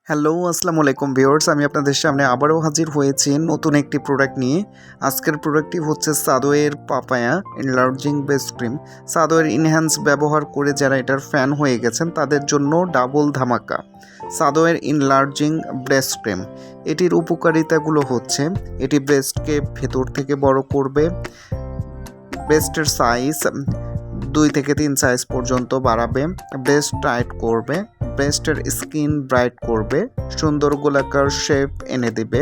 Hello, আসসালামু আলাইকুম viewers. আমি আপনাদের সামনে আবারও হাজির হয়েছি নতুন একটি প্রোডাক্ট নিয়ে। আজকের প্রোডাক্টটি হচ্ছে Sadoer papaya enlarging base cream. Sadoer enhance ব্যবহার করে যারা এটার ফ্যান হয়ে গেছেন তাদের জন্য ডাবল ধামাকা। সাদোয়ের ইনলার্জিং ব্রেস্ট ক্রিম, এটির উপকারিতাগুলো হচ্ছে এটি ব্রেস্টকে ভেতর থেকে বড় করবে, ব্রেস্টের সাইজ 2 থেকে 3 সাইজ পর্যন্ত বাড়াবে, ব্রেস্ট টাইট করবে, ব্রেস্টের স্কিন ব্রাইট করবে, সুন্দর গোলাকার শেপ এনে দেবে।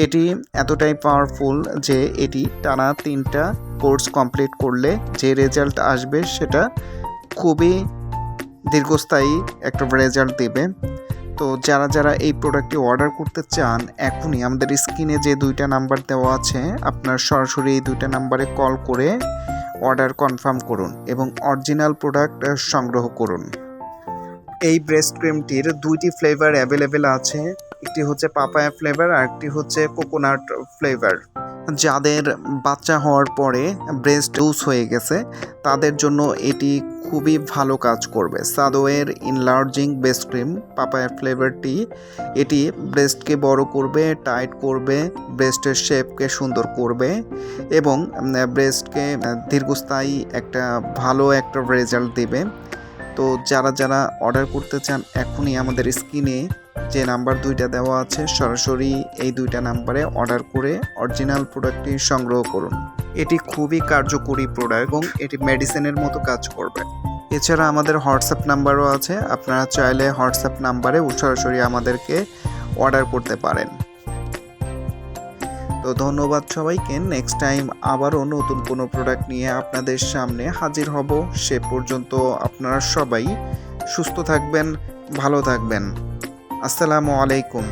এটি এতটাই পাওয়ারফুল যে এটি টানা 3টা কোর্স কমপ্লিট করলে যে রেজাল্ট আসবে সেটা খুবই দীর্ঘস্থায়ী একটা রেজাল্ট দেবে। তো যারা এই প্রোডাক্টটি অর্ডার করতে চান, এখনই আমাদের স্ক্রিনে যে 2টা নাম্বার দেওয়া আছে আপনার সরাসরি এই 2টা নাম্বারে কল করে অর্ডার কনফার্ম করুন এবং অরিজিনাল প্রোডাক্ট সংগ্রহ করুন। এই ব্রেস্ট ক্রিমটির 2টি ফ্লেভার অ্যাভেলেবেল আছে, একটি হচ্ছে পাপায়া ফ্লেভার আর একটি হচ্ছে কোকোনাট ফ্লেভার। যাদের বাচ্চা হওয়ার পরে ব্রেস্ট লুজ হয়ে গেছে তাদের জন্য এটি খুবই ভালো কাজ করবে। সাদোয়ের ইনলার্জিং বেস্ট ক্রিম পাপায়া ফ্লেভারটি এটি ব্রেস্টকে বড় করবে, টাইট করবে, ব্রেস্টের শেপকে সুন্দর করবে এবং ব্রেস্টকে দীর্ঘস্থায়ী ভালো একটা রেজাল্ট দেবে। তো যারা অর্ডার করতে চান, এখনই আমাদের স্ক্রিনে যে নাম্বার 2টা দেওয়া আছে সরাসরি এই 2টা নাম্বারে অর্ডার করে অরিজিনাল প্রোডাক্টটি সংগ্রহ করুন। এটি খুবই কার্যকরী প্রোডাক্ট এবং এটি মেডিসিনের মতো কাজ করবে। এছাড়া আমাদের হোয়াটসঅ্যাপ নাম্বারও আছে, আপনারা চাইলে হোয়াটসঅ্যাপ নাম্বারে সরাসরি আমাদেরকে অর্ডার করতে পারেন। তো ধন্যবাদ সবাইকে। নেক্সট টাইম আবারও নতুন কোনো প্রোডাক্ট নিয়ে আপনাদের সামনে হাজির হব। সে পর্যন্ত আপনারা সবাই সুস্থ থাকবেন, ভালো থাকবেন। আসসালামু আলাইকুম।